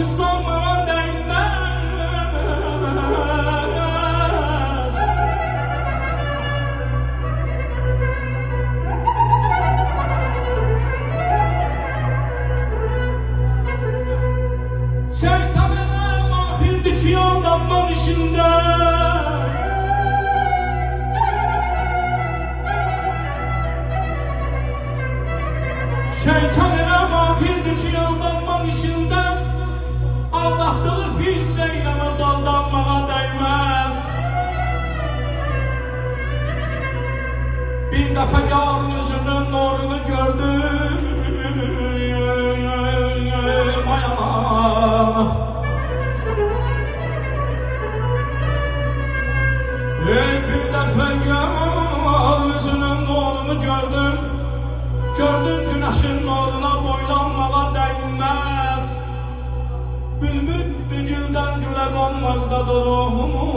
sana değmez. Şeytanına mahirdi ki aldanman işinde. Şeytanına mahirdi ki aldanman işinde. Aldattığı hiss eylemez, aldanmağa değmez. Bir defa yarın yüzünün nurunu gördüm. Ayana. Bir defa yarın yüzünün nurunu gördüm. Gördüm güneşin nuruna boylanmağa değmez. Bülbül bir gülden güle konmaktadır ruhumu.